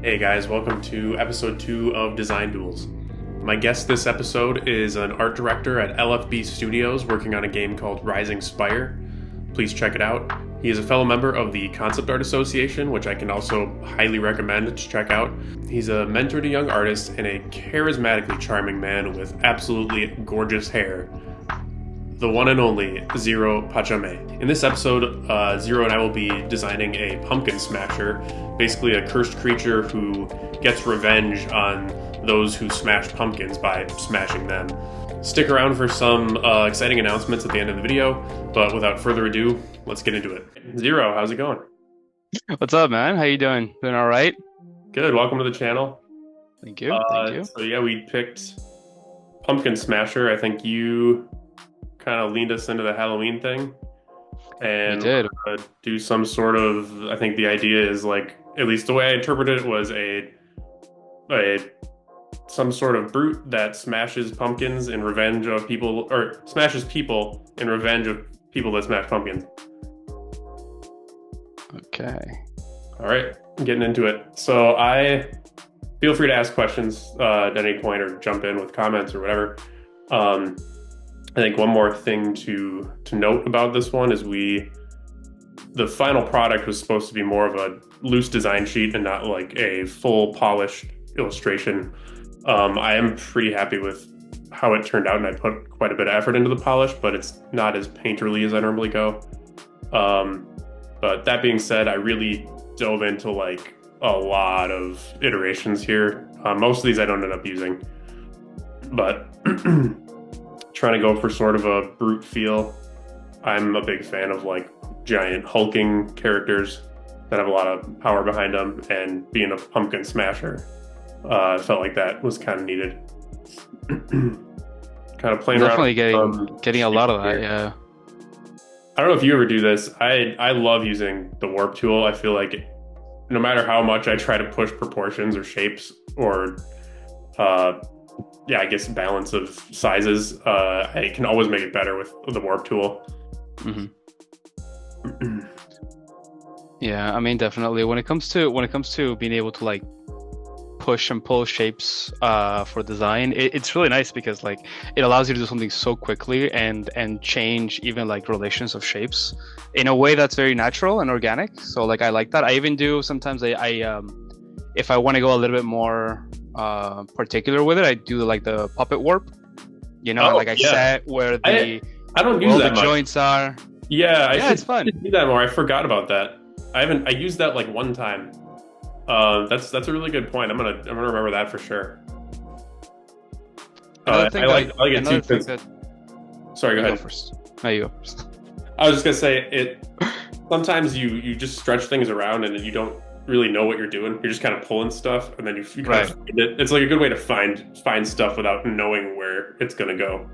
Hey guys, welcome to episode 2 of Design Duels. My guest this episode is an art director at LFB Studios working on a game called Rising SPIRE. Please check it out. He is a fellow member of the Concept Art Association, which I can also highly recommend to check out. He's a mentor to young artists and a charismatically charming man with absolutely gorgeous hair. The one and only Zero Pachame. In this episode, Zero and I will be designing a pumpkin smasher, basically a cursed creature who gets revenge on those who smash pumpkins by smashing them. Stick around for some exciting announcements at the end of the video, but without further ado, let's get into it. Zero, how's it going? What's up, man? How you doing? Doing all right? Good, welcome to the channel. Thank you. Thank you. So yeah, we picked Pumpkin Smasher. I think you kind of leaned us into the Halloween thing, and we did do some sort of, I think the idea is like, at least the way I interpreted it was some sort of brute that smashes pumpkins in revenge of people, or smashes people in revenge of people that smash pumpkins. Okay. All right, getting into it. So I feel free to ask questions at any point or jump in with comments or whatever. I think one more thing to note about this one is the final product was supposed to be more of a loose design sheet and not like a full polished illustration. I am pretty happy with how it turned out, and I put quite a bit of effort into the polish, but it's not as painterly as I normally go. But that being said, I really dove into like a lot of iterations here. Most of these I don't end up using, but trying to go for sort of a brute feel. I'm a big fan of like giant hulking characters that have a lot of power behind them, and being a pumpkin smasher, I felt like that was kind of needed. Kind of playing definitely around. Getting a lot of that, yeah. I don't know if you ever do this. I love using the warp tool. I feel like no matter how much I try to push proportions or shapes or I guess balance of sizes, I can always make it better with the warp tool. Mm-hmm. Yeah, I mean, definitely when it comes to being able to like push and pull shapes for design, it's really nice because like it allows you to do something so quickly and change even like relations of shapes in a way that's very natural and organic. So like I like that. I even do sometimes I if I want to go a little bit more particular with it, I do like the puppet warp, I set where I don't use that the much. Joints are. It's fun. Do that more. I forgot about that. I used that like one time. That's a really good point. I'm gonna remember that for sure. I like it too. Sorry, go ahead. First. No, you go first. I was just gonna say it. Sometimes you just stretch things around and you don't really know what you're doing. You're just kind of pulling stuff, and then you kind of find it. It's like a good way to find stuff without knowing where it's gonna go.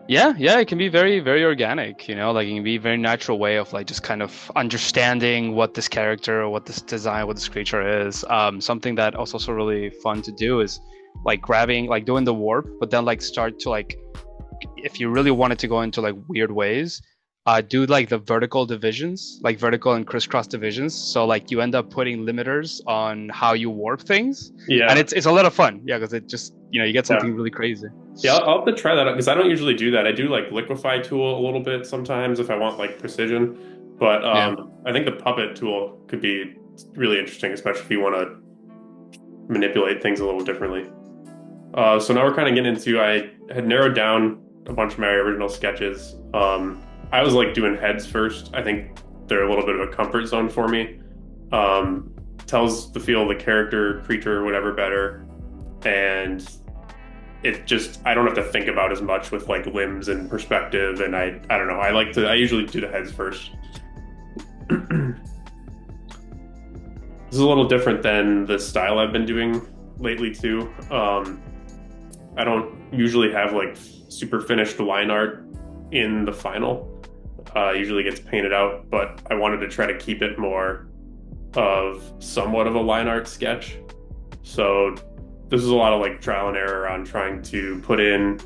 Yeah, it can be very, very organic, like it can be a very natural way of like just kind of understanding what this character or what this design, what this creature is. Something that also really fun to do is like grabbing, like doing the warp, but then like start to like, if you really wanted to go into like weird ways, do like the vertical divisions, like vertical and crisscross divisions. So like you end up putting limiters on how you warp things. Yeah. And it's a lot of fun. Yeah, because it just, you get something really crazy. Yeah, I'll have to try that out because I don't usually do that. I do like liquefy tool a little bit sometimes if I want like precision. But I think the puppet tool could be really interesting, especially if you want to manipulate things a little differently. So now we're kind of getting into, I had narrowed down a bunch of my original sketches. I was like doing heads first. I think they're a little bit of a comfort zone for me. Tells the feel of the character, creature, whatever better. And it just, I don't have to think about as much with like limbs and perspective. And I don't know. I usually do the heads first. This is a little different than the style I've been doing lately too. I don't usually have like super finished line art in the final. Usually gets painted out, but I wanted to try to keep it more of somewhat of a line art sketch. So this is a lot of like trial and error on trying to put in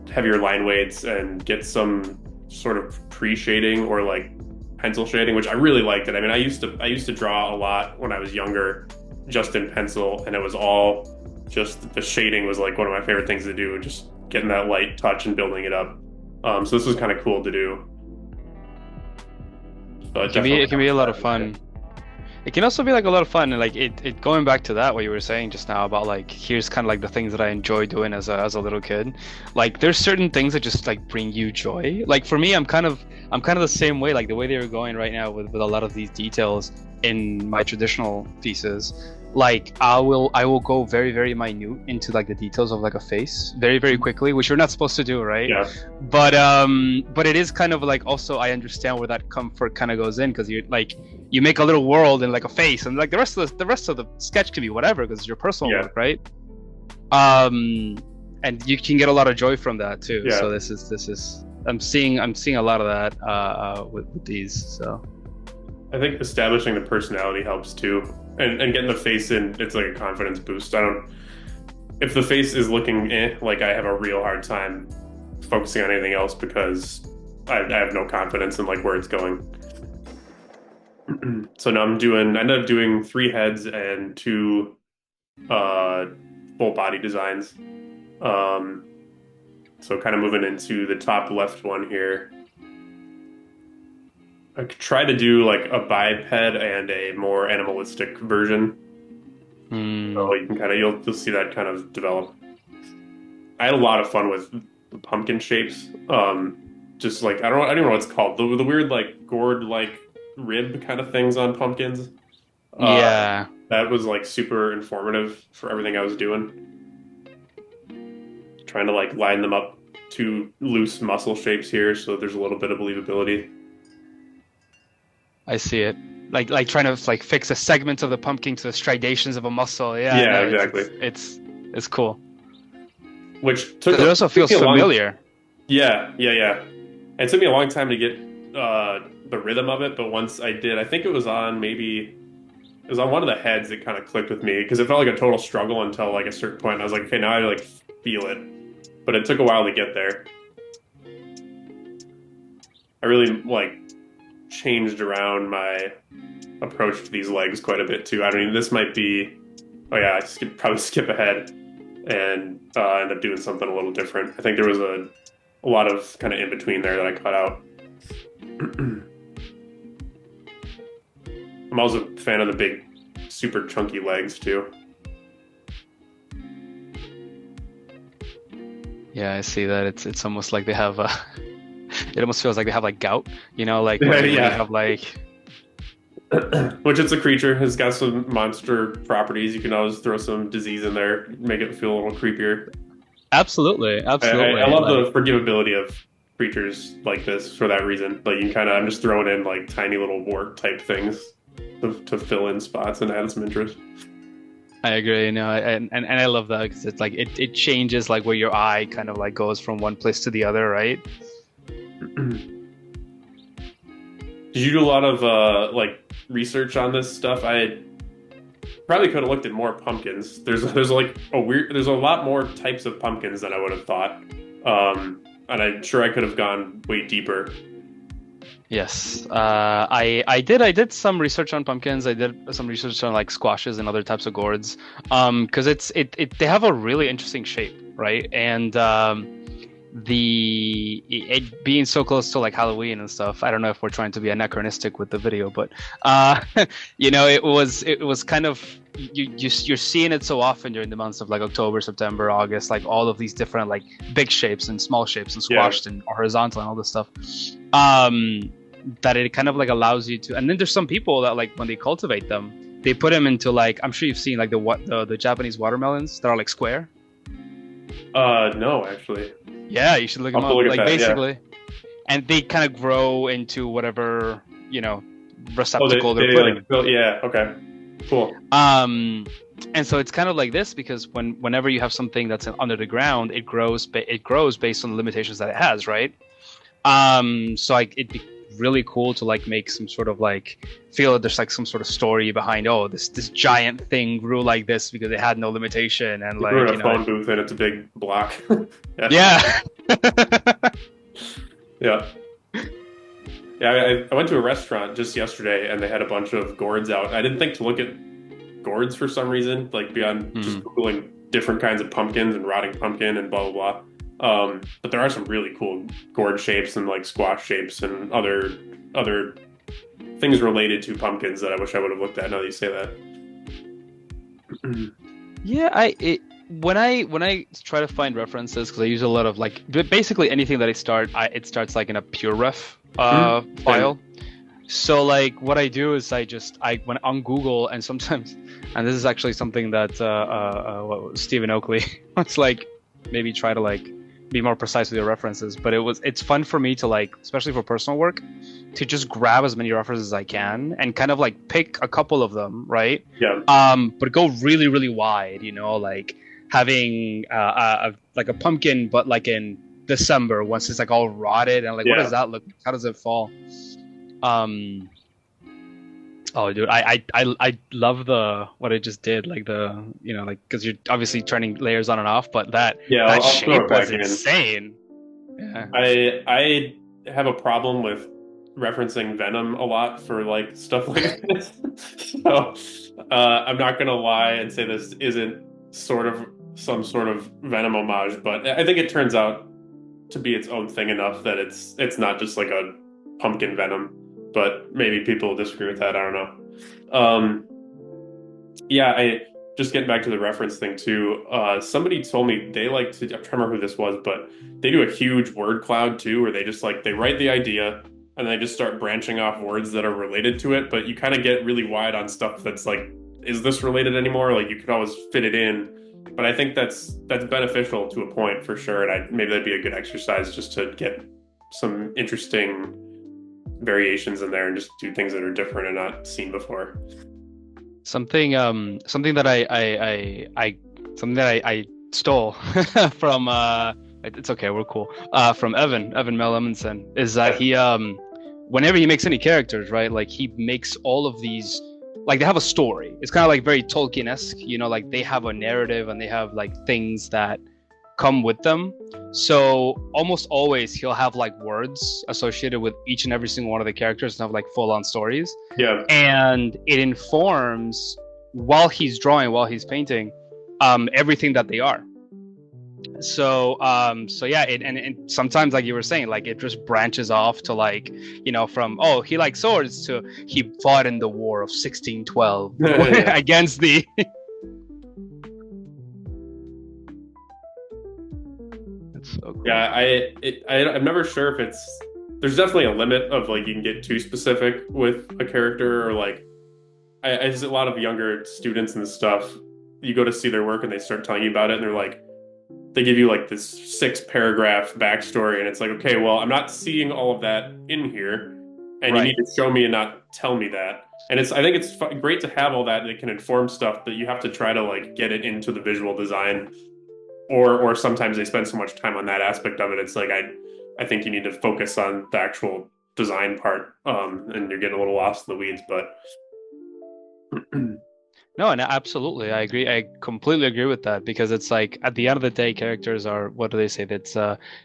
heavier line weights and get some sort of pre-shading or like pencil shading, which I really liked it. I mean, I used to draw a lot when I was younger, just in pencil, and it was all just the shading was like one of my favorite things to do, just getting that light touch and building it up. So this was kind of cool to do. So it can be a lot of fun. It can also be like a lot of fun, and like it going back to that what you were saying just now about like here's kind of like the things that I enjoy doing as a little kid. Like there's certain things that just like bring you joy. Like for me, I'm kind of the same way. Like the way they were going right now with a lot of these details in my traditional pieces. Like I will go very, very minute into like the details of like a face very, very quickly, which you're not supposed to do, right? Yeah. But it is kind of like also I understand where that comfort kind of goes in, because you make a little world and like a face, and like the rest of the sketch can be whatever because it's your personal work, right? And you can get a lot of joy from that too. Yeah. So this is I'm seeing a lot of that with these. So I think establishing the personality helps too, and getting the face in. It's like a confidence boost. If the face is looking like I have a real hard time focusing on anything else because I have no confidence in like where it's going. So now I ended up doing 3 heads and 2 full body designs. So kind of moving into the top left one here. I could try to do like a biped and a more animalistic version. So you can you'll see that kind of develop. I had a lot of fun with pumpkin shapes. Just like I don't even know what it's called. The weird like gourd like rib kind of things on pumpkins. Yeah. That was like super informative for everything I was doing. Trying to like line them up to loose muscle shapes here so there's a little bit of believability. I see it. Like trying to like fix a segment of the pumpkin to the striations of a muscle. Yeah, yeah, no, exactly. It's cool. Which took it also feels familiar. Yeah. It took me a long time to get the rhythm of it, but once I did, I think it was on one of the heads that kind of clicked with me because it felt like a total struggle until like a certain point. And I was like, okay, now I like feel it, but it took a while to get there. I really like changed around my approach to these legs quite a bit too. I mean, this might be, I probably skip ahead and end up doing something a little different. I think there was a lot of kind of in between there that I cut out. I'm also a fan of the big, super chunky legs too. Yeah, I see that. It's almost like they have it almost feels like they have like gout, like yeah. You have like which it's a creature, has got some monster properties. You can always throw some disease in there, make it feel a little creepier. Absolutely. I love the forgivability of creatures like this for that reason. Like you can I'm just throwing in like tiny little wart type things to fill in spots and add some interest. I agree, and I love that because it's like it changes like where your eye kind of like goes from one place to the other, right? Did you do a lot of like research on this stuff? I probably could have looked at more pumpkins. There's like there's a lot more types of pumpkins than I would have thought, and I'm sure I could have gone way deeper. Yes, I did some research on pumpkins. I did some research on like squashes and other types of gourds, because they have a really interesting shape, right? And it being so close to like Halloween and stuff, I don't know if we're trying to be anachronistic with the video, but it was kind of you're seeing it so often during the months of like October, September, August, like all of these different like big shapes and small shapes and squashed and horizontal and all this stuff, that it kind of like allows you to. And then there's some people that like when they cultivate them, they put them into like, I'm sure you've seen like the Japanese watermelons that are like square. No, actually. Yeah, you should look them up. Like basically, and they kind of grow into whatever receptacle they're putting. Yeah. Okay. Cool. And so it's kind of like this because whenever you have something that's under the ground, it grows based on the limitations that it has, right? So it'd be really cool to like make some sort of like feel that there's like some sort of story behind this giant thing grew like this because it had no limitation and like grew in a phone booth and it's a big block. Yeah. Yeah. Yeah, I went to a restaurant just yesterday and they had a bunch of gourds out. I didn't think to look at gourds for some reason, like beyond just Mhm. Googling different kinds of pumpkins and rotting pumpkin and blah blah blah. But there are some really cool gourd shapes and like squash shapes and other things related to pumpkins that I wish I would have looked at now that you say that. Yeah, when I try to find references, because I use a lot of like basically anything that it starts like in a pure ref Same. file. So like what I do is I when on Google, and sometimes, and this is actually something that Stephen Oakley wants, like maybe try to like be more precise with your references, but it's fun for me to like, especially for personal work, to just grab as many references as I can and kind of like pick a couple of them, right? Yeah. But go really really wide, like having like a pumpkin, but like in December once it's like all rotted, and like what does Yeah. that look like? How does it fall? Um, oh, dude, I love the what I just did, like like because you're obviously turning layers on and off, but that Yeah, that I'll throw shape it was back in. insane. Yeah. I have a problem with referencing Venom a lot for like stuff like this. So I'm not gonna lie and say this isn't sort of some sort of Venom homage, but I think it turns out to be its own thing enough that it's not just like a pumpkin Venom. But maybe people disagree with that. I don't know. Yeah, I just getting back to the reference thing too. Somebody told me they like to. I'm trying to remember who this was, but they do a huge word cloud too, where they just like they write the idea and they just start branching off words that are related to it. But you kind of get really wide on stuff that's like, is this related anymore? Like you can always fit it in. But I think that's beneficial to a point for sure, and maybe that'd be a good exercise just to get some interesting variations in there and just do things that are different and not seen before. Something that I stole from it's okay, we're cool, from Evan Mel Amundsen, is that Yeah. he whenever he makes any characters, right, like he makes all of these, like they have a story. It's kind of like very Tolkien-esque, like they have a narrative and they have like things that come with them. So almost always he'll have like words associated with each and every single one of the characters and have like full on stories. Yeah. And it informs, while he's drawing, while he's painting, everything that they are. So yeah, and sometimes, like you were saying, like it just branches off to like, from, oh, he likes swords, to he fought in the war of 1612 Yeah. against the It's so cool. Yeah, I'm never sure if it's there's definitely a limit of like you can get too specific with a character or like I visit a lot of younger students and stuff. You go to see their work and they start telling you about it and they're like they give you like this 6 paragraph backstory and it's like okay, well, I'm not seeing all of that in here and you need Right. to show me and not tell me that. And I think it's great to have all that and it can inform stuff, but you have to try to like get it into the visual design or sometimes they spend so much time on that aspect of it. It's like I think you need to focus on the actual design part, and you're getting a little lost in the weeds. But No, and absolutely, I agree. I completely agree with that, because it's like at the end of the day, characters are, what do they say? That's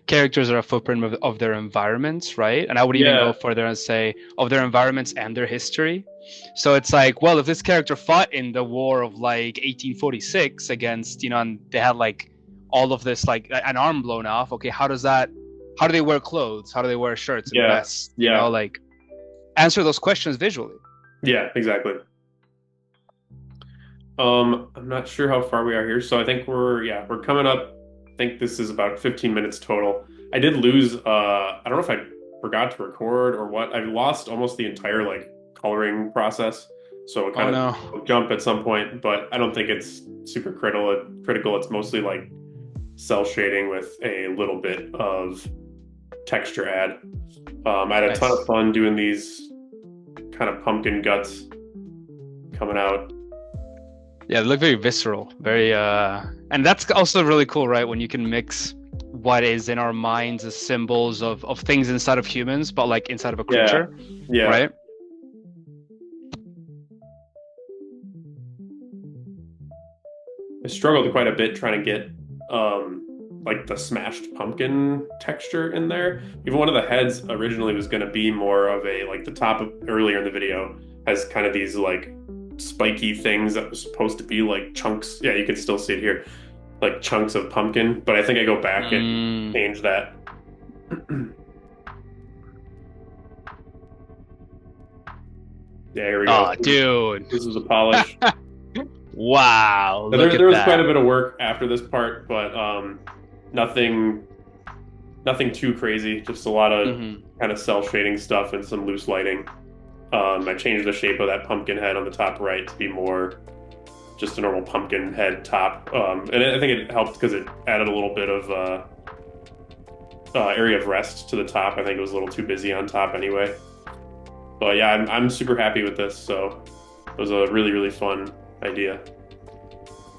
characters are a footprint of their environments, right? And I would even go yeah, further and say of their environments and their history. So it's like, well, if this character fought in the war of like 1846 against, and they had like all of this, like an arm blown off. Okay, how do they wear clothes? How do they wear shirts and yeah, vests? yeah, Like answer those questions visually. yeah, exactly. I'm not sure how far we are here, so I think we're coming up. I think this is about 15 minutes total. I did lose. I don't know if I forgot to record or what. I lost almost the entire like coloring process, so it Oh kind no. of jump at some point. But I don't think it's super critical. Critical. It's mostly like cell shading with a little bit of texture add. I had a ton of Nice. fun doing these kind of pumpkin guts coming out. Yeah, they look very visceral, very and that's also really cool, right? When you can mix what is in our minds as symbols of things inside of humans, but like inside of a Yeah, creature, yeah. right? I struggled quite a bit trying to get like the smashed pumpkin texture in there. Even one of the heads originally was going to be more of a like the top of earlier in the video has kind of these like spiky things that was supposed to be like chunks. Yeah, you can still see it here, like chunks of pumpkin. But I think I go back and change that. Yeah, here we go. Oh, dude. This is a polish. Wow. There was quite a bit of work after this part, but nothing too crazy. Just a lot of kind of cell shading stuff and some loose lighting. I changed the shape of that pumpkin head on the top right to be more just a normal pumpkin head top. And I think it helped because it added a little bit of area of rest to the top. I think it was a little too busy on top anyway. But yeah, I'm super happy with this. So it was a really, really fun idea.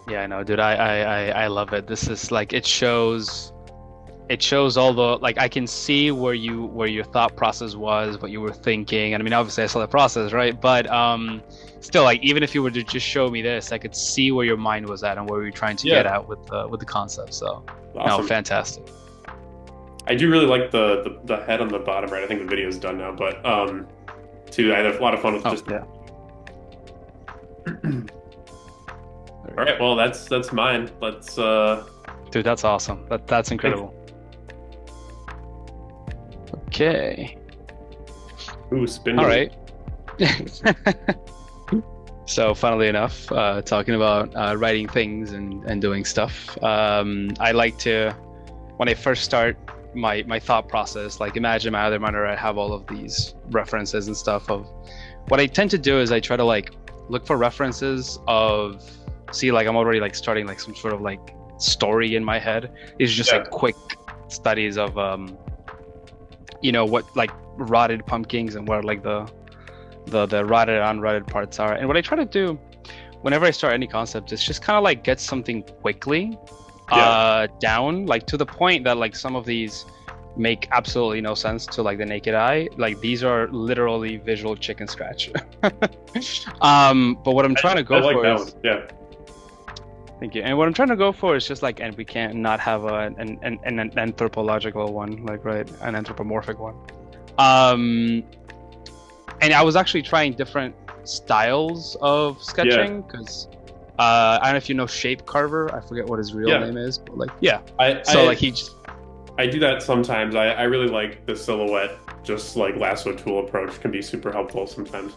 Yeah, I know, dude. I love it. This is like it shows all the like I can see where your thought process was, what you were thinking. And I mean, obviously I saw the process, right? But still, like even if you were to just show me this, I could see where your mind was at and where you're trying to get at with the concept. So awesome. No, fantastic. I do really like the head on the bottom right. I think the video is done now, but I had a lot of fun with just that. All right, well that's mine. Let's Dude, that's awesome. That's incredible. Okay. Ooh, spin. All right. So, funnily enough, talking about writing things and doing stuff, I like to, when I first start my thought process, like imagine my other monitor, I have all of these references and stuff of, what I tend to do is I try to like look for references of, see like I'm already like starting like some sort of like story in my head. It's just like quick studies of what like rotted pumpkins and where like the rotted and unrotted parts are. And what I try to do whenever I start any concept is just kind of like get something quickly down, like to the point that like some of these make absolutely no sense to like the naked eye. Like these are literally visual chicken scratch. But what I'm trying to go for is thank you. And what I'm trying to go for is just like, and we can't not have an anthropological one, like an anthropomorphic one. And I was actually trying different styles of sketching because I don't know if you know Shape Carver. I forget what his real name is, but like I do that sometimes. I really like the silhouette, just like lasso tool approach can be super helpful sometimes.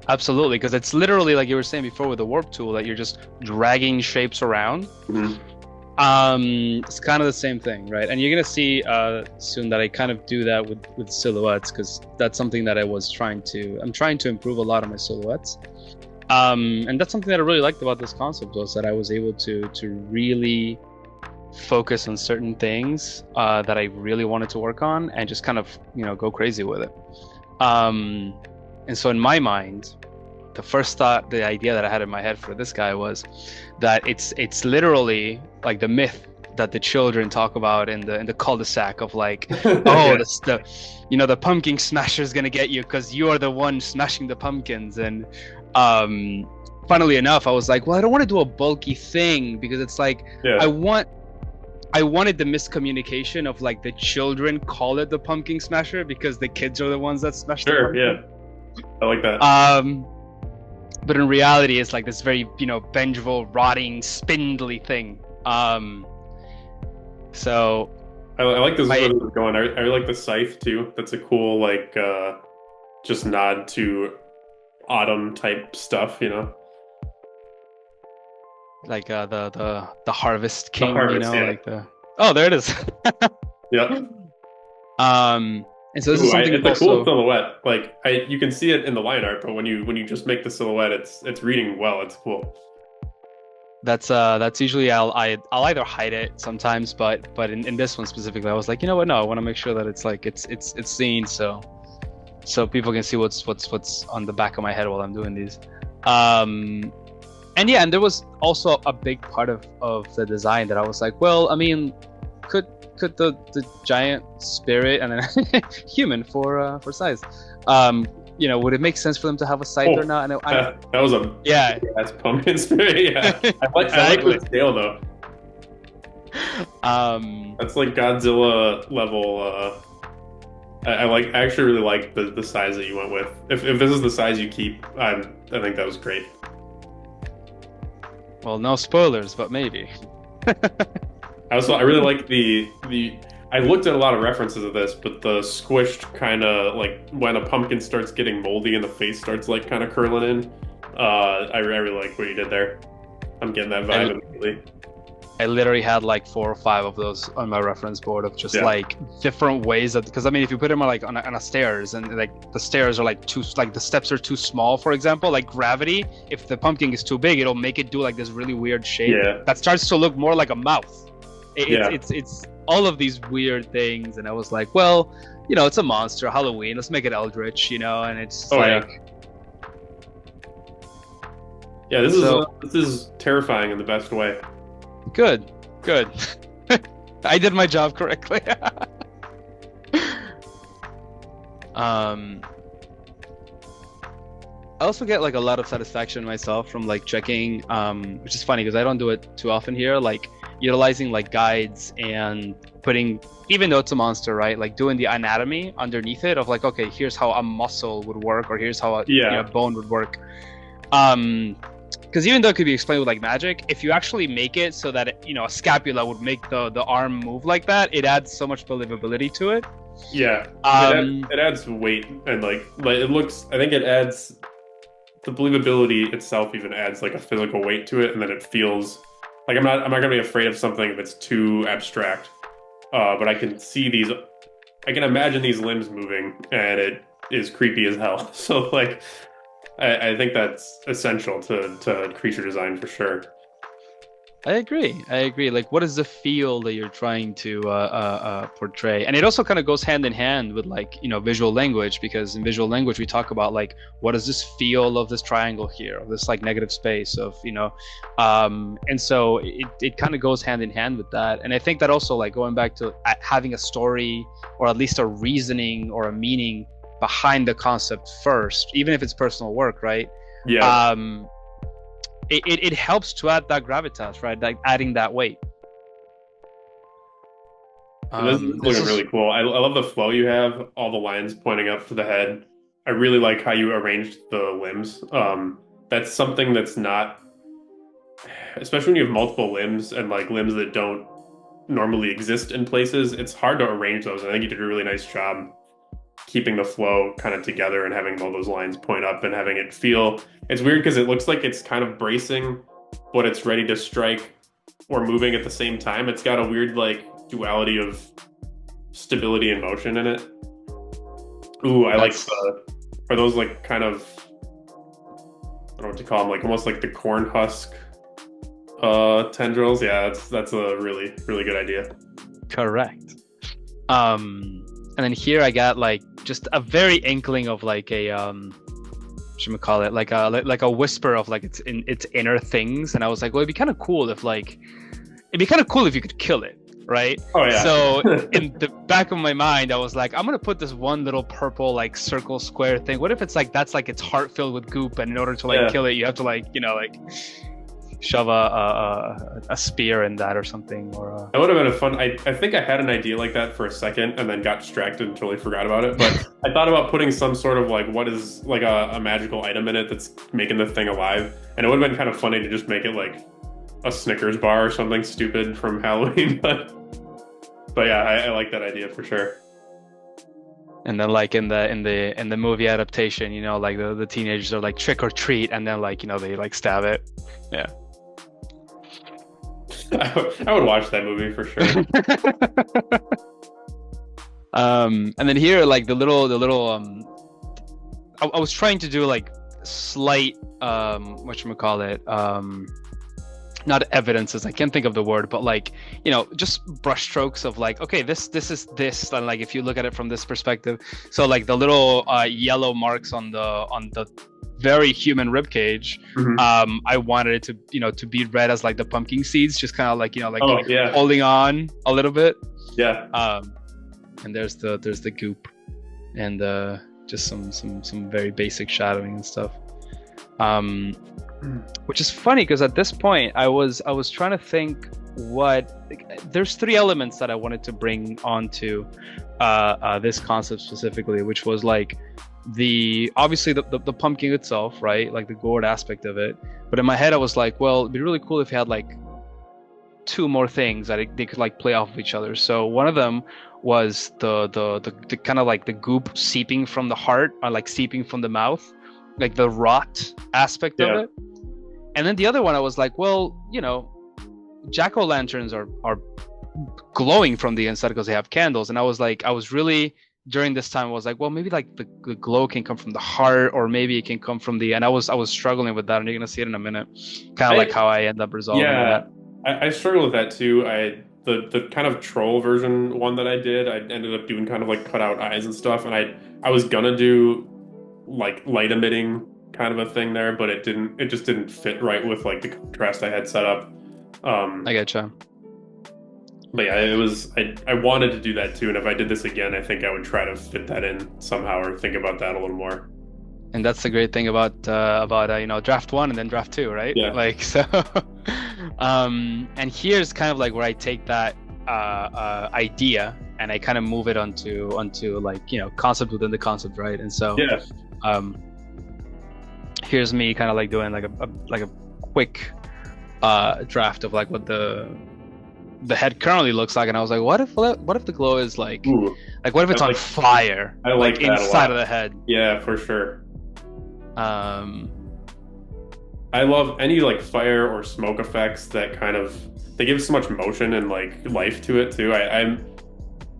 Absolutely, because it's literally like you were saying before with the warp tool that you're just dragging shapes around. It's kind of the same thing, right? And you're gonna see soon that I kind of do that with silhouettes, because that's something that I'm trying to improve a lot of my silhouettes. And that's something that I really liked about this concept, was that I was able to really focus on certain things that I really wanted to work on and just kind of go crazy with it. And so in my mind, the first thought, the idea that I had in my head for this guy was that it's literally like the myth that the children talk about in the cul-de-sac of like, the pumpkin smasher is gonna get you because you are the one smashing the pumpkins. And funnily enough, I was like, well, I don't want to do a bulky thing because it's like I wanted the miscommunication of like the children call it the pumpkin smasher because the kids are the ones that smash the pumpkin. I like that. But in reality, it's like this very, vengeful, rotting, spindly thing. So I like this is going. I really like the scythe too. That's a cool like just nod to autumn type stuff, Like the Harvest King, like there it is. Yeah. And so this is something it's a cool silhouette. Like you can see it in the line art, but when you just make the silhouette, it's reading well. It's cool. That's usually I'll either hide it sometimes, but in this one specifically, I was like, you know what? No, I want to make sure that it's like it's seen so people can see what's on the back of my head while I'm doing these. And there was also a big part of the design that I was like, well, I mean, could the giant spirit and then human for size, would it make sense for them to have a scythe or not? And that was that's pumpkin spirit. I like the scale though. That's like Godzilla level. I actually really like the size that you went with. If this is the size you keep, I think that was great. Well, no spoilers, but maybe. I really like the. I looked at a lot of references of this, but the squished kind of like when a pumpkin starts getting moldy and the face starts like kind of curling in. I really like what you did there. I'm getting that vibe immediately. I literally had like 4 or 5 of those on my reference board of just like different ways that, because I mean, if you put them like on a stairs and like the stairs are like the steps are too small, for example, like gravity, if the pumpkin is too big, it'll make it do like this really weird shape that starts to look more like a mouth. It's all of these weird things, and I was like, well, you know, it's a monster, Halloween, let's make it eldritch, you know, and it's this is terrifying in the best way. Good. I did my job correctly. I also get like a lot of satisfaction myself from like checking, which is funny because I don't do it too often here, like utilizing like guides and putting, even though it's a monster, right, like doing the anatomy underneath it of like, okay, here's how a muscle would work, or here's how a bone would work. Because even though it could be explained with like magic, if you actually make it so that a scapula would make the arm move like that, it adds so much believability to it. Yeah, it adds weight, and like it looks. I think it adds the believability itself. Even adds like a physical weight to it, and then it feels like I'm not gonna be afraid of something if it's too abstract. But I can see these. I can imagine these limbs moving, and it is creepy as hell. So like. I think that's essential to creature design for sure. I agree. Like, what is the feel that you're trying to portray? And it also kind of goes hand in hand with like, visual language, because in visual language we talk about like, what is this feel of this triangle here, of this like negative space of, and so it kind of goes hand in hand with that. And I think that also, like, going back to having a story, or at least a reasoning or a meaning behind the concept first, even if it's personal work, right? Yeah. It helps to add that gravitas, right? Like adding that weight. This is looking really cool. I love the flow you have, all the lines pointing up to the head. I really like how you arranged the limbs. That's something that's not, especially when you have multiple limbs and like limbs that don't normally exist in places, it's hard to arrange those. I think you did a really nice job keeping the flow kind of together and having all those lines point up and having it feel. It's weird because it looks like it's kind of bracing, but it's ready to strike or moving at the same time. It's got a weird like duality of stability and motion in it. Ooh, I like are those like kind of, I don't know what to call them, like almost like the corn husk tendrils. Yeah, that's a really, really good idea. Correct. And then here I got like just a very inkling of like a whatchamacallit, like a whisper of like its inner things, and I was like, well, it'd be kind of cool if you could kill it, right? Oh yeah. So in the back of my mind, I was like, I'm gonna put this one little purple like circle square thing. What if it's like that's like its heart filled with goop, and in order to like kill it, you have to like shove a spear in that or something, or that would have been a fun. I think I had an idea like that for a second and then got distracted and totally forgot about it, but I thought about putting some sort of like, what is like a magical item in it that's making the thing alive, and it would have been kind of funny to just make it like a Snickers bar or something stupid from Halloween. but yeah, I like that idea for sure. And then like in the movie adaptation, like the teenagers are like trick or treat, and then like they like stab it. Yeah. I would watch that movie for sure. And then here, like the little I was trying to do like slight whatchamacallit, not evidences, I can't think of the word, but like just brushstrokes of like, okay, this is this, and like if you look at it from this perspective, so like the little yellow marks on the very human rib cage, I wanted it to to be read as like the pumpkin seeds, just kind of like holding on a little bit. And there's the goop, and just some very basic shadowing and stuff, which is funny because at this point I was trying to think there's three elements that I wanted to bring onto this concept specifically, which was like obviously the pumpkin itself, right? Like the gourd aspect of it. But in my head, I was like, well, it'd be really cool if you had like two more things that they could like play off of each other. So one of them was the kind of like the goop seeping from the heart, or like seeping from the mouth, like the rot aspect of it. And then the other one, I was like, well, you know, jack-o'-lanterns are glowing from the inside because they have candles. And I was really, during this time, I was like, well, maybe like the glow can come from the heart, or maybe it can come from and I was struggling with that, and you're gonna see it in a minute, kind of like how I end up resolving that. I struggle with that too. The kind of troll version one that I did, I ended up doing kind of like cut out eyes and stuff, and I was gonna do like light emitting kind of a thing there, but it just didn't fit right with like the contrast I had set up. I getcha. But yeah, I wanted to do that too, and if I did this again, I think I would try to fit that in somehow, or think about that a little more. And that's the great thing about you know, draft 1 and then draft 2, right? Yeah. Like, so and here's kind of like where I take that idea and I kind of move it onto like, you know, concept within the concept, right? And so here's me kind of like doing like a quick draft of like what the head currently looks like, and I was like, what if the glow is like what if it's on fire? I like that inside of the head. Yeah, for sure. I love any like fire or smoke effects that they give so much motion and like life to it too.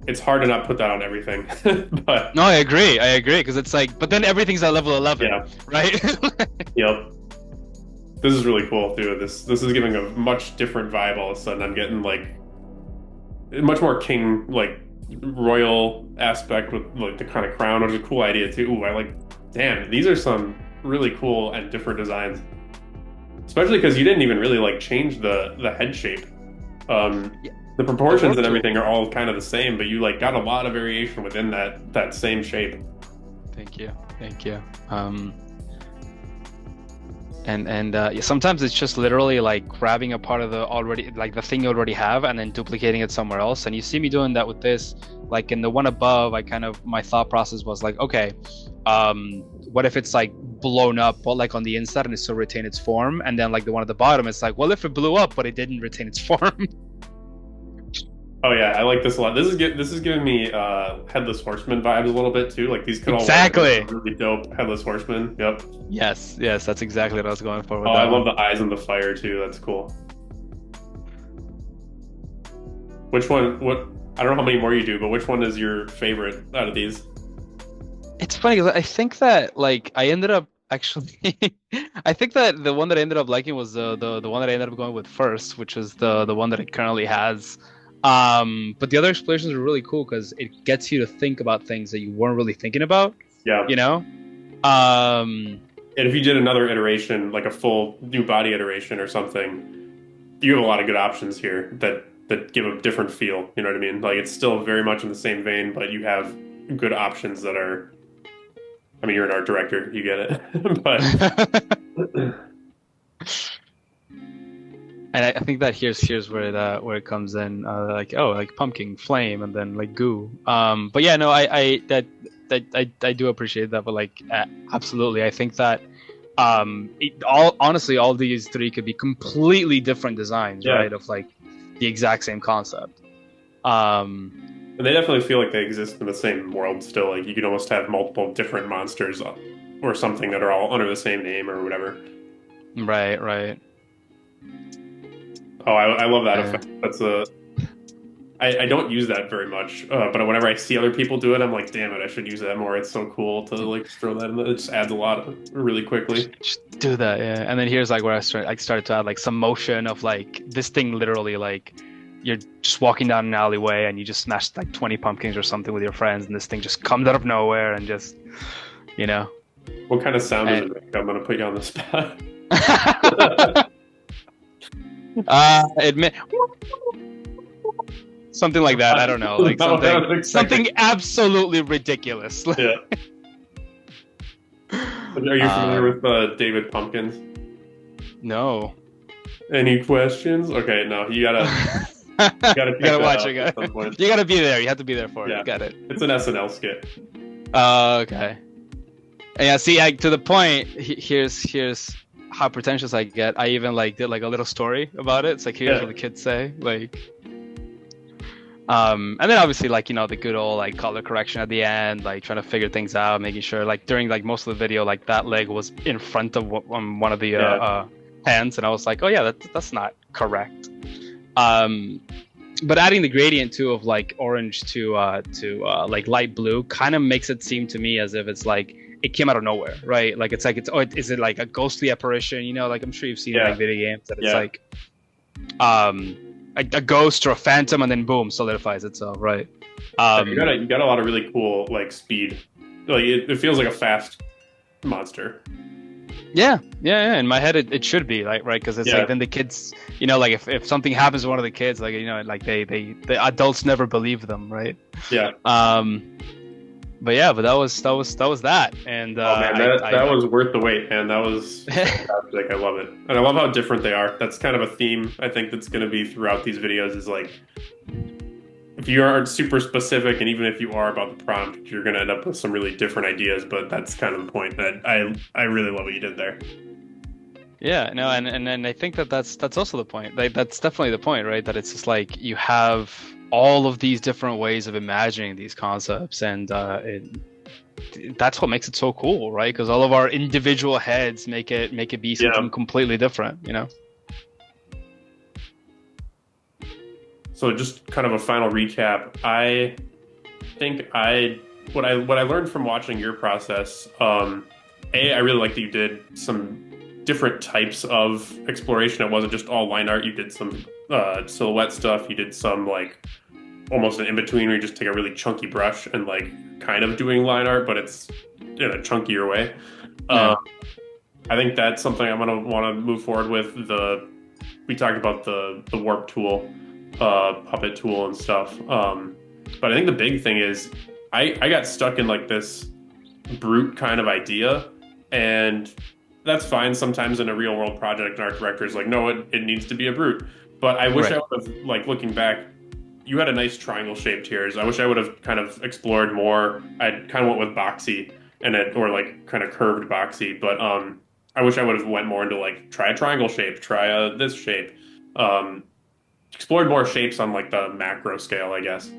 It's hard to not put that on everything. But no, I agree because it's like, but then everything's at level 11, right? Yep. This is really cool too. This is giving a much different vibe all of a sudden. I'm getting like much more king, like royal aspect with like the kind of crown, which is a cool idea too. Ooh, damn, these are some really cool and different designs. Especially because you didn't even really like change the head shape. The proportions and everything are all kind of the same, but you like got a lot of variation within that same shape. Thank you. And sometimes it's just literally like grabbing a part of the thing you already have and then duplicating it somewhere else. And you see me doing that with this. Like in the one above, my thought process was like, okay, what if it's like blown up, but like on the inside and it still retain its form? And then like the one at the bottom, it's like, well, if it blew up, but it didn't retain its form. Oh yeah, I like this a lot. This is giving me Headless Horseman vibes a little bit too. Like these could all work really dope Headless Horseman. Yep. Yes, that's exactly what I was going for. With I love the eyes and the fire too. That's cool. Which one? I don't know how many more you do, but which one is your favorite out of these? It's funny because I think that like I ended up actually, I think that the one that I ended up liking was the one that I ended up going with first, which is the one that it currently has. But the other explorations are really cool because it gets you to think about things that you weren't really thinking about. Yeah. You know? And if you did another iteration, like a full new body iteration or something, you have a lot of good options here that give a different feel. You know what I mean? Like it's still very much in the same vein, but you have good options that are, I mean, you're an art director, you get it. But and I think that here's where it comes in, like pumpkin, flame, and then like goo. But yeah, no, I do appreciate that, but like absolutely, I think that honestly, all these three could be completely different designs, right? Of like the exact same concept. And they definitely feel like they exist in the same world still. Like you could almost have multiple different monsters or something that are all under the same name or whatever. Right. Oh, I love that effect. That's I don't use that very much, but whenever I see other people do it, I'm like, damn it, I should use that more. It's so cool to like throw that in. It just adds a lot really quickly. Just do that, yeah. And then here's like where I started to add like some motion of like this thing literally like you're just walking down an alleyway and you just smashed like 20 pumpkins or something with your friends, and this thing just comes out of nowhere and just, you know. What kind of sound does it make? I'm gonna put you on the spot. Something like that. I don't know, like something absolutely ridiculous. Yeah. Are you familiar with David Pumpkins? No. Any questions? Okay, no, you gotta You check gotta that watch out it, at guy. some point. You gotta be there. You have to be there for it. Yeah, You got it. it's an SNL skit. Okay. Yeah. See, to the point. Here's how pretentious I get. I even like did like a little story about it. It's like here's what the kids say. Like, and then obviously like the good old like color correction at the end, like trying to figure things out, making sure like during like most of the video like that leg was in front of one of the hands, and I was like, oh yeah, that's not correct. But adding the gradient too of like orange to like light blue kind of makes it seem to me as if it's like it came out of nowhere, right? Like is it like a ghostly apparition? Like I'm sure you've seen in like video games that it's like a ghost or a phantom, and then boom, solidifies itself, right? You got a lot of really cool like speed. Like it feels like a fast monster. Yeah. In my head, it should be like right because it's like then the kids, like if something happens to one of the kids, like like the adults never believe them, right? Yeah. But that was that, and oh man, that was worth the wait, man. That was fantastic. I love it, and I love how different they are. That's kind of a theme I think that's going to be throughout these videos. Is like if you aren't super specific, and even if you are about the prompt, you're going to end up with some really different ideas. But that's kind of the point. That I really love what you did there. Yeah, no, and I think that's also the point. Like that's definitely the point, right? That it's just like you have all of these different ways of imagining these concepts, and that's what makes it so cool, right? Because all of our individual heads make it be something completely different, So just kind of a final recap. I think what I learned from watching your process. I really like that you did some different types of exploration. It wasn't just all line art. You did some silhouette stuff. You did some like almost an in-between where you just take a really chunky brush and like kind of doing line art, but it's in a chunkier way. I think that's something I'm gonna want to move forward with. We talked about the warp tool, puppet tool and stuff. But I think the big thing is I got stuck in like this brute kind of idea, and that's fine sometimes in a real world project. An art director is like, no, it needs to be a brute. But I wish I would have, like, looking back, you had a nice triangle shaped here. I wish I would have kind of explored more. I kind of went with boxy or like kind of curved boxy, but I wish I would have went more into like try a triangle shape, try this shape, explored more shapes on like the macro scale, I guess.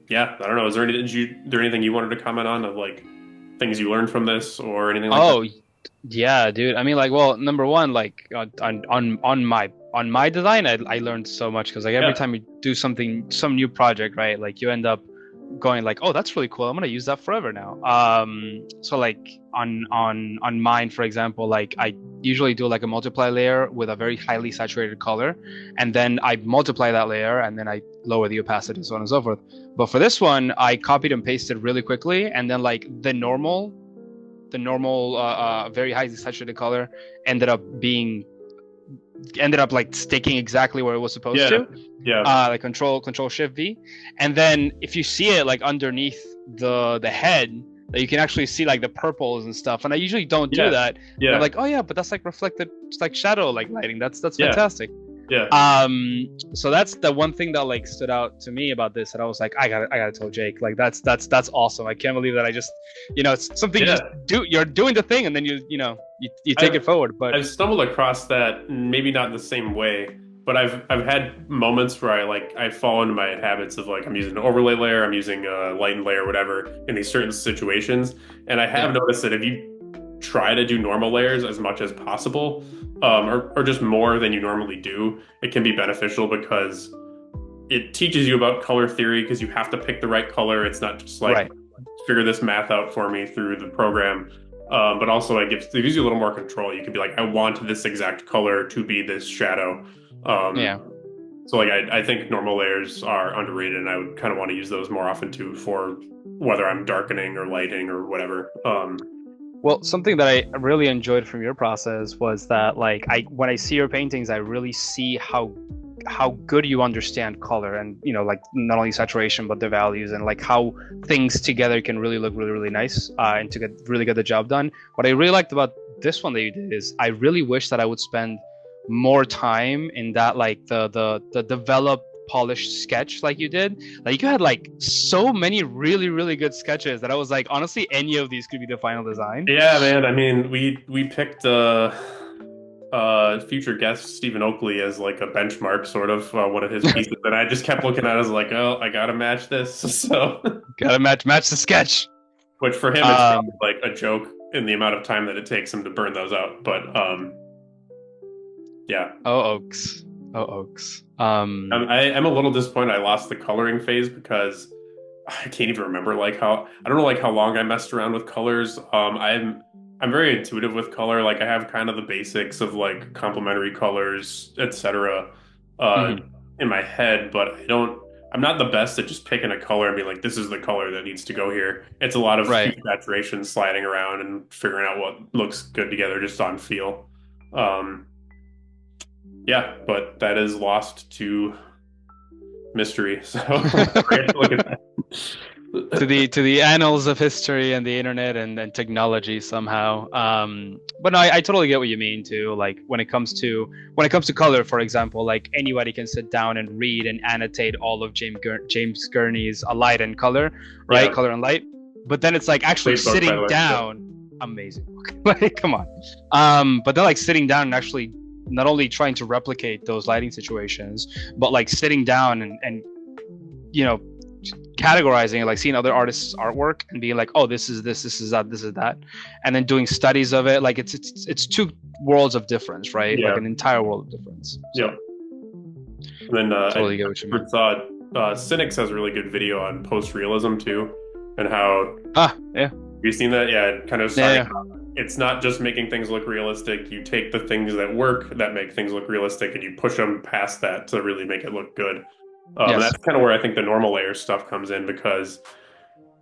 Yeah, I don't know. Is there anything you wanted to comment on of like things you learned from this or anything like that? Yeah, dude. I mean, like, well, number one, like on my design, I learned so much because like every time you do some new project, right? Like you end up going like, oh, that's really cool. I'm gonna use that forever now. So like on mine, for example, like I usually do like a multiply layer with a very highly saturated color, and then I multiply that layer, and then I lower the opacity, so on and so forth. But for this one, I copied and pasted really quickly, and then like the normal very highly saturated color ended up like sticking exactly where it was supposed to. Like control shift V, and then if you see it like underneath the head, that you can actually see like the purples and stuff. And I usually don't do that. I'm like, oh yeah, but that's like reflected, it's like shadow like lighting. That's fantastic. So that's the one thing that like stood out to me about this, and I was like, I gotta tell Jake, like that's awesome. I can't believe that I just, it's something you're doing the thing, and then you take it forward. But I've stumbled across that, maybe not in the same way, but I've had moments where I fall into my habits of like I'm using an overlay layer, I'm using a lighten layer, whatever, in these certain situations, and I have noticed that if you try to do normal layers as much as possible, or just more than you normally do, it can be beneficial because it teaches you about color theory, because you have to pick the right color. It's not just like figure this math out for me through the program, but also it gives you a little more control. You can be like, I want this exact color to be this shadow. So like I think normal layers are underrated, and I would kind of want to use those more often too, for whether I'm darkening or lighting or whatever. Well, something that I really enjoyed from your process was that, like, when I see your paintings, I really see how good you understand color, and like not only saturation but the values, and like how things together can really look really, really nice, and to really get the job done. What I really liked about this one that you did is I really wish that I would spend more time in that, like the developed polished sketch like you did. Like you had like so many really, really good sketches that I was like, honestly, any of these could be the final design. Yeah, man. I mean, we picked future guest Stephen Oakley as like a benchmark, sort of one of his pieces, and I just kept looking at it as like, oh, I gotta match this. So, Gotta match the sketch. which for him it's probably like a joke in the amount of time that it takes him to burn those out. But yeah. Oh, Oaks. Oh, Oaks. I'm a little disappointed I lost the coloring phase because I can't even remember like how I don't know like how long I messed around with colors. I'm very intuitive with color. Like I have kind of the basics of like complementary colors, etc. Uh, mhm. in my head, but I'm not the best at just picking a color and being like, this is the color that needs to go here. It's a lot of hue Right. saturation, sliding around and figuring out what looks good together just on feel. Um, yeah, but that is lost to mystery. So I have to look at To that. the annals of history and the internet and technology somehow. But no, I totally get what you mean too. Like when it comes to color, for example, like anybody can sit down and read and annotate all of James Gurney's A Light and Color, right? Yeah, Color and Light. But then it's like actually great book, by the sitting way. Yeah. down, amazing book. Like come on. But then like sitting down and actually not only trying to replicate those lighting situations, but like sitting down and you know categorizing it, like seeing other artists' artwork and being like, oh, this is that, this is that, and then doing studies of it. Like it's two worlds of difference, right? Yeah. Like an entire world of difference. So, Yeah. And then totally I get what you mean. thought Cynics has a really good video on post-realism too, and how Yeah. have you seen that? Yeah, it kind of Yeah, starting. It's not just making things look realistic. You take the things that work that make things look realistic, and you push them past that to really make it look good. And yes. that's kind of where I think the normal layer stuff comes in because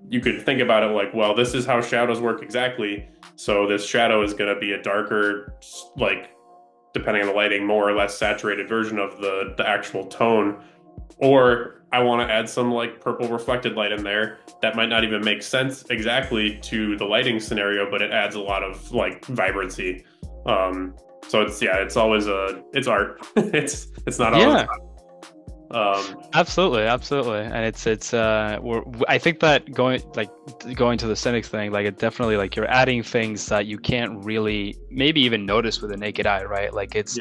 you could think about it like, well, this is how shadows work exactly. So this shadow is going to be a darker, like depending on the lighting, more or less saturated version of the actual tone. Or I want to add some like purple reflected light in there that might not even make sense exactly to the lighting scenario, but it adds a lot of like vibrancy. So it's always it's art. It's not always. Yeah. Absolutely, and I think that going to the cynics thing, like it definitely, like you're adding things that you can't really maybe even notice with a naked eye, right? Like it's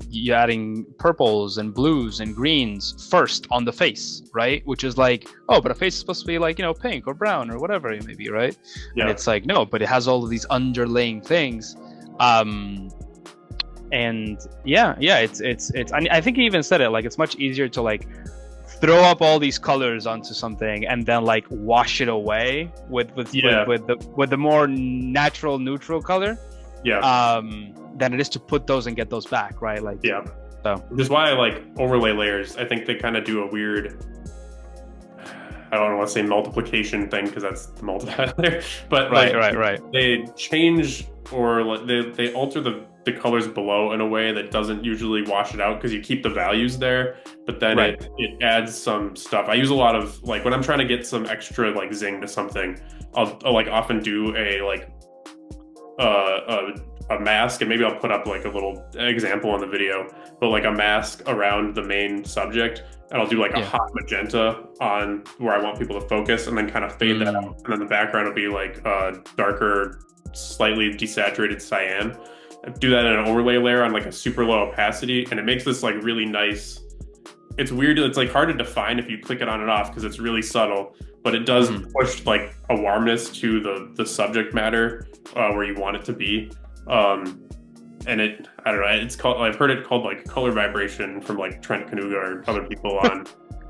you're adding purples and blues and greens first on the face, right? Which is like, oh, but a face is supposed to be like, pink or brown or whatever it may be, right? Yeah. And it's like, no, but it has all of these underlying things. And it's I think he even said it, like it's much easier to like throw up all these colors onto something and then like wash it away with the more natural neutral color than it is to put those and get those back, right? Like so which is why I like overlay layers. I think they kind of do a weird, I don't want to say multiplication thing because that's the multiply layer, but right. They change or like they alter the colors below in a way that doesn't usually wash it out because you keep the values there, but then it adds some stuff. I use a lot of like when I'm trying to get some extra like zing to something, I'll like often do a mask, and maybe I'll put up like a little example on the video, but like a mask around the main subject, and I'll do like a hot magenta on where I want people to focus, and then kind of fade that out, and then the background will be like darker, slightly desaturated cyan. I do that in an overlay layer on like a super low opacity, and it makes this like really nice. It's weird. It's like hard to define if you click it on and off because it's really subtle, but it does push like a warmness to the subject matter where you want it to be. And I don't know, it's called, I've heard it called like color vibration from like Trent Kanuga or other people on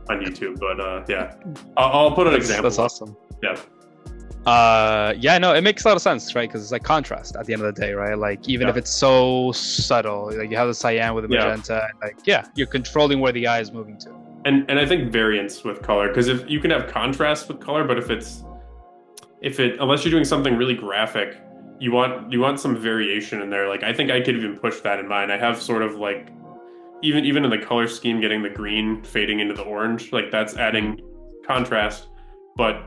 YouTube, but yeah, I'll put an example. That's awesome. Yeah. No, it makes a lot of sense, right? Because it's like contrast at the end of the day, right? Like even if it's so subtle, like you have the cyan with the magenta, and like you're controlling where the eye is moving to. And I think variance with color, because if you can have contrast with color, but if unless you're doing something really graphic, you want some variation in there. Like I think I could even push that in mine. I have sort of like even in the color scheme, getting the green fading into the orange, like that's adding contrast, but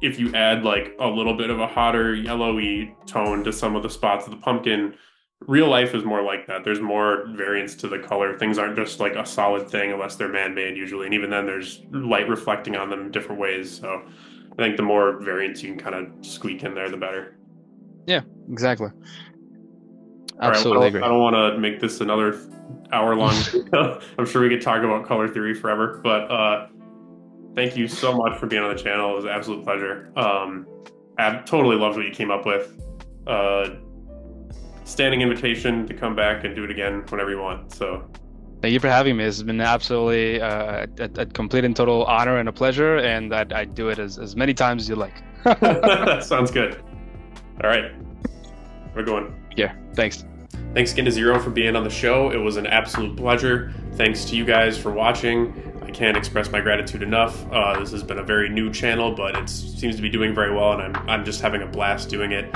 if you add like a little bit of a hotter yellowy tone to some of the spots of the pumpkin, Real life is more like that. There's more variance to the color. Things aren't just like a solid thing unless they're man-made usually, and even then there's light reflecting on them in different ways. So I think the more variance you can kind of squeak in there, the better. Yeah, exactly. All right, Absolutely well, I agree. don't want to make this another hour-long video. I'm sure we could talk about color theory forever, but thank you so much for being on the channel. It was an absolute pleasure. I totally loved what you came up with. Standing invitation to come back and do it again whenever you want. So Thank you for having me. It's been absolutely a complete and total honor and a pleasure, and that I do it as many times as you like. sounds good. All right, we're going. Yeah, thanks. Thanks again to Zero for being on the show. It was an absolute pleasure. Thanks to you guys for watching. I can't express my gratitude enough. This has been a very new channel, but it seems to be doing very well, and I'm just having a blast doing it.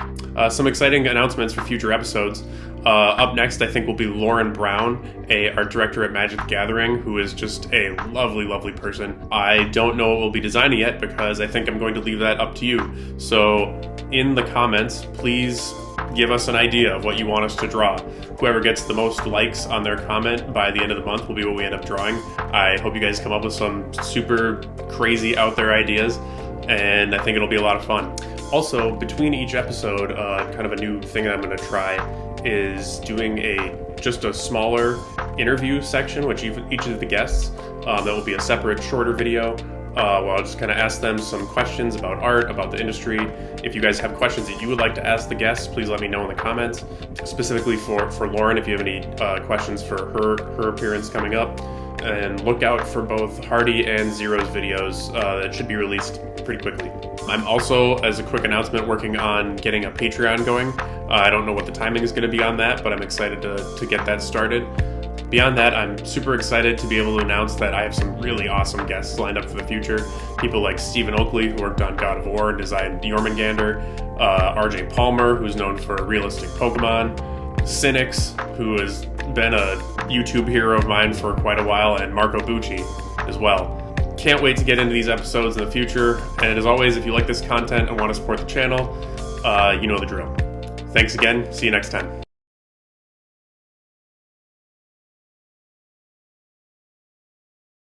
Some exciting announcements for future episodes. Up next, I think, will be Lauren Brown, a art director at Magic the Gathering, who is just a lovely, lovely person. I don't know what we'll be designing yet because I think I'm going to leave that up to you. So in the comments, please give us an idea of what you want us to draw. Whoever gets the most likes on their comment by the end of the month will be what we end up drawing. I hope you guys come up with some super crazy out there ideas, and I think it'll be a lot of fun. Also, between each episode, kind of a new thing that I'm going to try is doing just a smaller interview section with each of the guests. That will be a separate, shorter video. Well, I'll just kind of ask them some questions about art, about the industry. If you guys have questions that you would like to ask the guests, please let me know in the comments. Specifically for Lauren, if you have any questions for her appearance coming up. And look out for both Hardy and Zero's videos that should be released pretty quickly. I'm also, as a quick announcement, working on getting a Patreon going. I don't know what the timing is going to be on that, but I'm excited to get that started. Beyond that, I'm super excited to be able to announce that I have some really awesome guests lined up for the future. People like Stephen Oakley, who worked on God of War and designed Jormungandr, RJ Palmer, who's known for realistic Pokemon, Cynics, who has been a YouTube hero of mine for quite a while, and Marco Bucci as well. Can't wait to get into these episodes in the future, and as always, if you like this content and want to support the channel, you know the drill. Thanks again, see you next time.